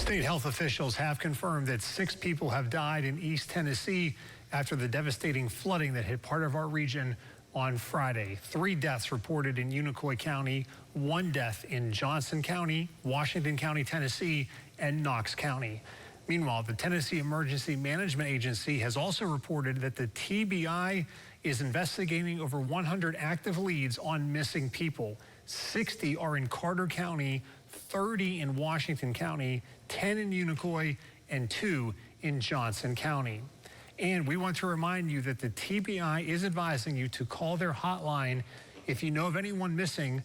State health officials have confirmed that 6 people have died in East Tennessee after the devastating flooding that hit part of our region on Friday. 3 deaths reported in Unicoi County, 1 death in Johnson County, Washington County, Tennessee, and Knox County. Meanwhile, the Tennessee Emergency Management Agency has also reported that the TBI is investigating over 100 active leads on missing people. 60 are in Carter County, 30 in Washington County, 10 in Unicoi, and 2 in Johnson County. And we want to remind you that the TBI is advising you to call their hotline if you know of anyone missing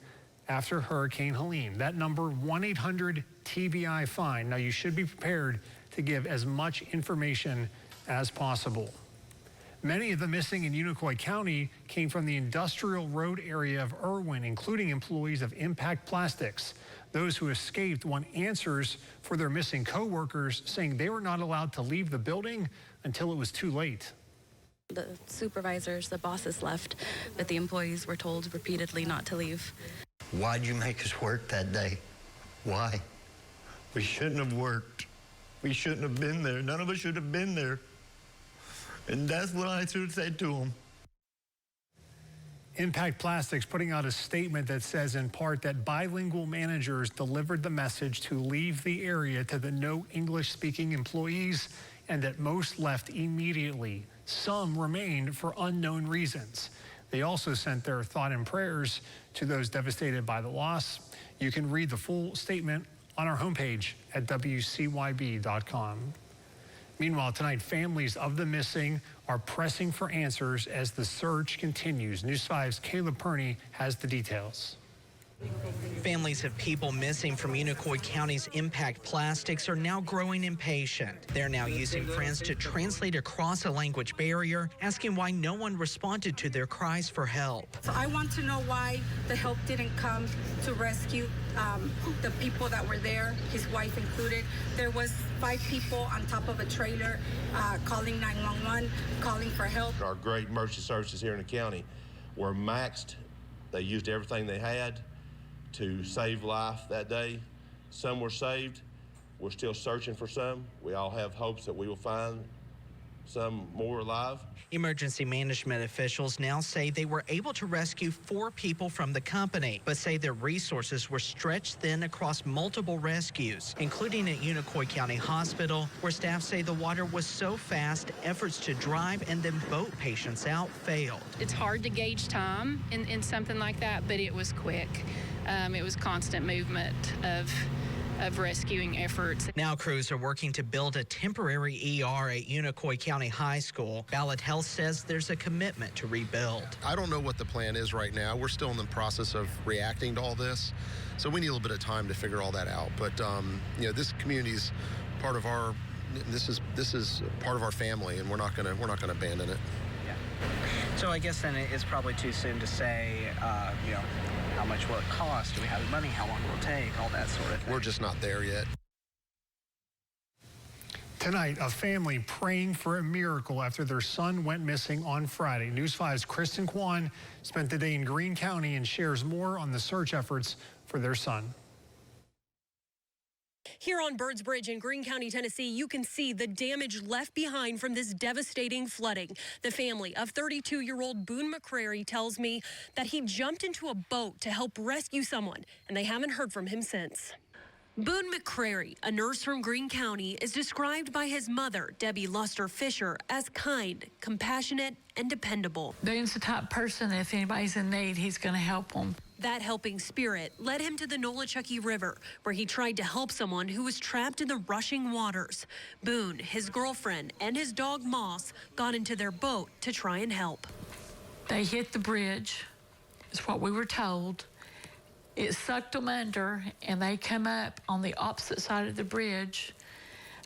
after Hurricane Helene. That number, 1-800-TBI-FIND. Now, you should be prepared to give as much information as possible. Many of the missing in Unicoi County came from the industrial road area of Irwin, including employees of Impact Plastics. Those who escaped want answers for their missing co-workers, saying they were not allowed to leave the building until it was too late. The supervisors, the bosses left, but the employees were told repeatedly not to leave. Why'd you make us work that day? Why? We shouldn't have worked. We shouldn't have been there. None of us should have been there. And that's what I should say to them. Impact Plastics putting out a statement that says in part that bilingual managers delivered the message to leave the area to the no English-speaking employees and that most left immediately. Some remained for unknown reasons. They also sent their thought and prayers to those devastated by the loss. You can read the full statement on our homepage at WCYB.com. Meanwhile, tonight, families of the missing are pressing for answers as the search continues. News 5's Caleb Perney has the details. Families of people missing from Unicoi County's Impact Plastics are now growing impatient. They're now using friends to translate across a language barrier, asking why no one responded to their cries for help. So I want to know why the help didn't come to rescue the people that were there, his wife included. There was 5 people on top of a trailer calling 911, calling for help. Our great emergency services here in the county were maxed. They used everything they had to save life that day. Some were saved. We're still searching for some. We all have hopes that we will find some more alive. Emergency management officials now say they were able to rescue 4 people from the company, but say their resources were stretched thin across multiple rescues, including at Unicoi County Hospital, where staff say the water was so fast, efforts to drive and then boat patients out failed. It's hard to gauge time in something like that, but it was quick. It was constant movement of rescuing efforts. Now crews are working to build a temporary ER at Unicoi County High School. Ballot Health says there's a commitment to rebuild. I don't know what the plan is right now. We're still in the process of reacting to all this, so we need a little bit of time to figure all that out. But you know, this community's part of our. This is part of our family, and we're not gonna abandon it. Yeah. So I guess then it's probably too soon to say, you know, how much will it cost? Do we have the money? How long will it take? All that sort of thing. We're just not there yet. Tonight, a family praying for a miracle after their son went missing on Friday. News 5's Kristen Kwan spent the day in Greene County and shares more on the search efforts for their son. Here on Birds Bridge in Greene County, Tennessee, you can see the damage left behind from this devastating flooding. The family of 32-year-old Boone McCrary tells me that he jumped into a boat to help rescue someone, and they haven't heard from him since. Boone McCrary, a nurse from Greene County, is described by his mother, Debbie Luster Fisher, as kind, compassionate, and dependable. Boone's the type of person, if anybody's in need, he's going to help them. That helping spirit led him to the Nolichucky River, where he tried to help someone who was trapped in the rushing waters. Boone, his girlfriend, and his dog Moss got into their boat to try and help. They hit the bridge, is what we were told. It sucked them under, and they come up on the opposite side of the bridge.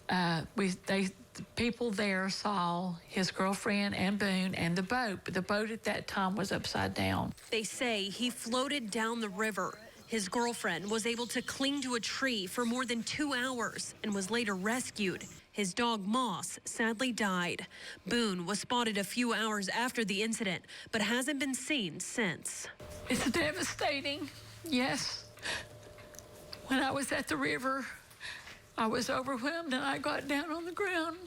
The people there saw his girlfriend and Boone and the boat, but the boat at that time was upside down. They say he floated down the river. His girlfriend was able to cling to a tree for more than 2 hours and was later rescued. His dog Moss sadly died. Boone was spotted a few hours after the incident, but hasn't been seen since. It's devastating. Yes. When I was at the river, I was overwhelmed and I got down on the ground.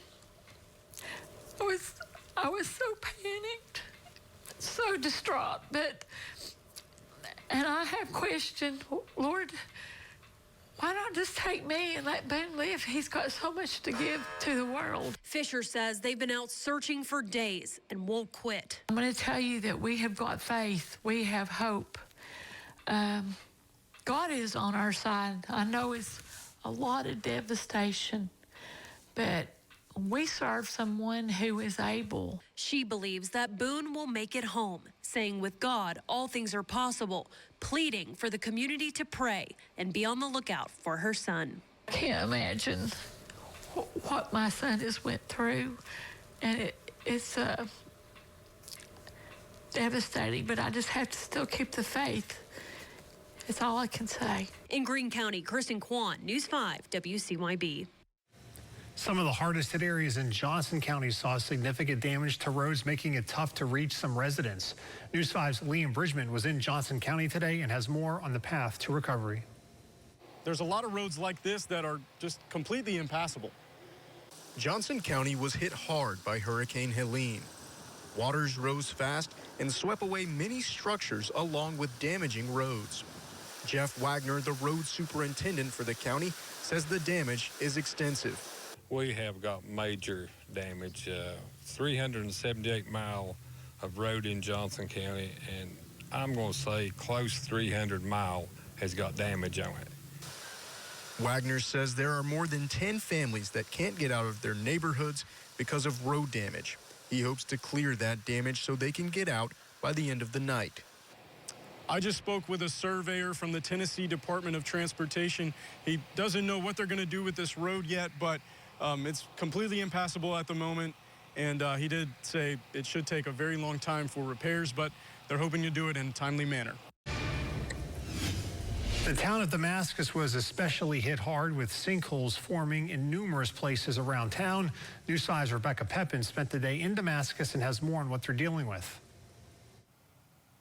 I was so panicked, so distraught, and I have questioned, Lord, why not just take me and let Boone live? He's got so much to give to the world. Fisher says they've been out searching for days and won't quit. I'm going to tell you that we have got faith. We have hope. God is on our side. I know it's a lot of devastation, but we serve someone who is able. She believes that Boone will make it home, saying with God, all things are possible, pleading for the community to pray and be on the lookout for her son. I can't imagine what my son has went through, and it's devastating, but I just have to still keep the faith. It's all I can say. In Greene County, Kristen Kwan, News 5, WCYB. Some of the hardest hit areas in Johnson County saw significant damage to roads, making it tough to reach some residents. News 5's Liam Bridgman was in Johnson County today and has more on the path to recovery. There's a lot of roads like this that are just completely impassable. Johnson County was hit hard by Hurricane Helene. Waters rose fast and swept away many structures along with damaging roads. Jeff Wagner, the road superintendent for the county, says the damage is extensive. We have got major damage, 378 mile of road in Johnson County, and I'm going to say close 300 mile has got damage on it. Wagner says there are more than 10 families that can't get out of their neighborhoods because of road damage. He hopes to clear that damage so they can get out by the end of the night. I just spoke with a surveyor from the Tennessee Department of Transportation. He doesn't know what they're going to do with this road yet, but it's completely impassable at the moment, and he did say it should take a very long time for repairs, but they're hoping to do it in a timely manner. The town of Damascus was especially hit hard with sinkholes forming in numerous places around town. News 5's Rebecca Pepin spent the day in Damascus and has more on what they're dealing with.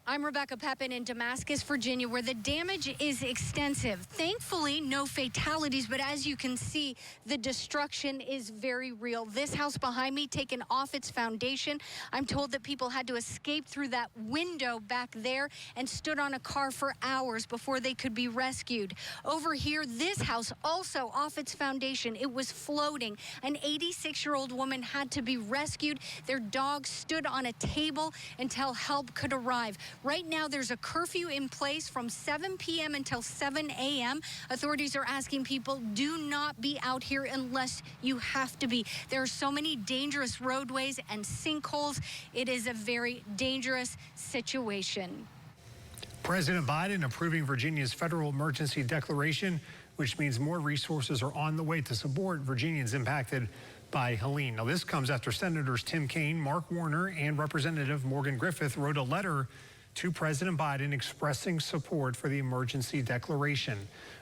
I'm Rebecca Pepin in Damascus, Virginia, where the damage is extensive. Thankfully, no fatalities, but as you can see, the destruction is very real. This house behind me taken off its foundation. I'm told that people had to escape through that window back there and stood on a car for hours before they could be rescued. Over here, this house also off its foundation. It was floating. An 86-year-old woman had to be rescued. Their dog stood on a table until help could arrive. Right now, there's a curfew in place from 7 p.m. until 7 a.m. Authorities are asking people, do not be out here unless you have to be. There are so many dangerous roadways and sinkholes. It is a very dangerous situation. President Biden approving Virginia's federal emergency declaration, which means more resources are on the way to support Virginians impacted by Helene. Now, this comes after Senators Tim Kaine, Mark Warner, and Representative Morgan Griffith wrote a letter to President Biden expressing support for the emergency declaration.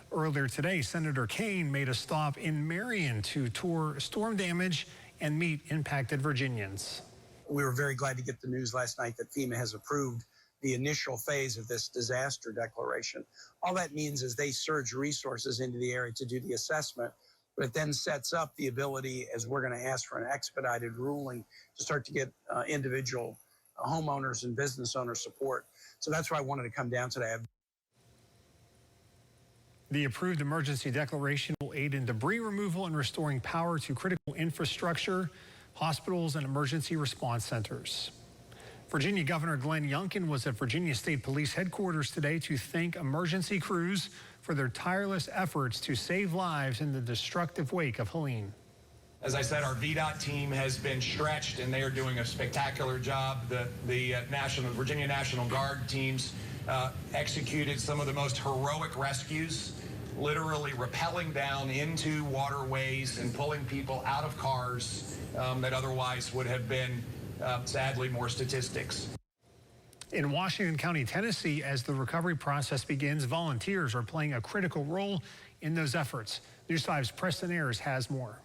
Earlier today, Senator Kaine made a stop in Marion to tour storm damage and meet impacted Virginians. We were very glad to get the news last night that FEMA has approved the initial phase of this disaster declaration. All that means is they surge resources into the area to do the assessment, but it then sets up the ability, as we're going to ask for an expedited ruling, to start to get individual homeowners and business owners support. So that's why I wanted to come down today. The approved emergency declaration will aid in debris removal and restoring power to critical infrastructure, hospitals, and emergency response centers. Virginia Governor Glenn Youngkin was at Virginia State Police headquarters today to thank emergency crews for their tireless efforts to save lives in the destructive wake of Helene. As I said, our VDOT team has been stretched, and they are doing a spectacular job. The Virginia National Guard teams executed some of the most heroic rescues, literally rappelling down into waterways and pulling people out of cars that otherwise would have been, sadly, more statistics. In Washington County, Tennessee, as the recovery process begins, volunteers are playing a critical role in those efforts. News 5's Preston Ayers has more.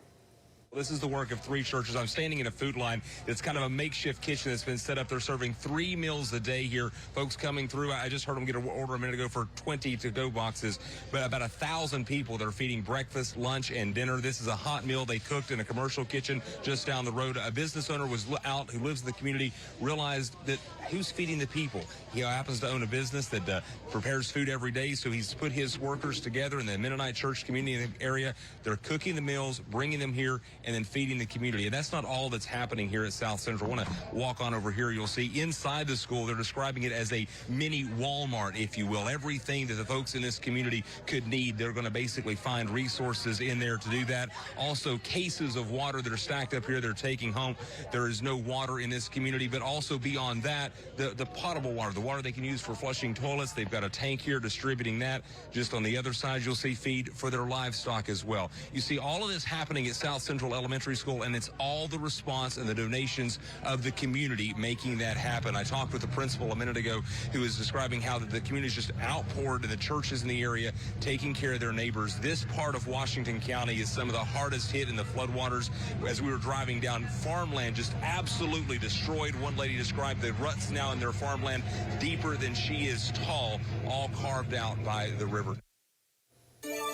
This is the work of 3 churches. I'm standing in a food line. It's kind of a makeshift kitchen that's been set up. They're serving 3 meals a day here. Folks coming through. I just heard them get an order a minute ago for 20 to-go boxes. But about 1,000 people that are feeding breakfast, lunch, and dinner. This is a hot meal they cooked in a commercial kitchen just down the road. A business owner was out who lives in the community, realized that who's feeding the people? He happens to own a business that prepares food every day, so he's put his workers together in the Mennonite church community in the area. They're cooking the meals, bringing them here, and then feeding the community. And that's not all that's happening here at South Central. I want to walk on over here. You'll see inside the school, they're describing it as a mini Walmart, if you will. Everything that the folks in this community could need, they're going to basically find resources in there to do that. Also, cases of water that are stacked up here they're taking home. There is no water in this community, but also beyond that, the potable water, the water they can use for flushing toilets. They've got a tank here distributing that. Just on the other side, you'll see feed for their livestock as well. You see all of this happening at South Central Elementary School, and it's all the response and the donations of the community making that happen. I talked with the principal a minute ago who was describing how the community is just outpoured and the churches in the area taking care of their neighbors. This part of Washington County is some of the hardest hit in the floodwaters. As we were driving down, farmland just absolutely destroyed. One lady described the ruts now in their farmland deeper than she is tall, all carved out by the river.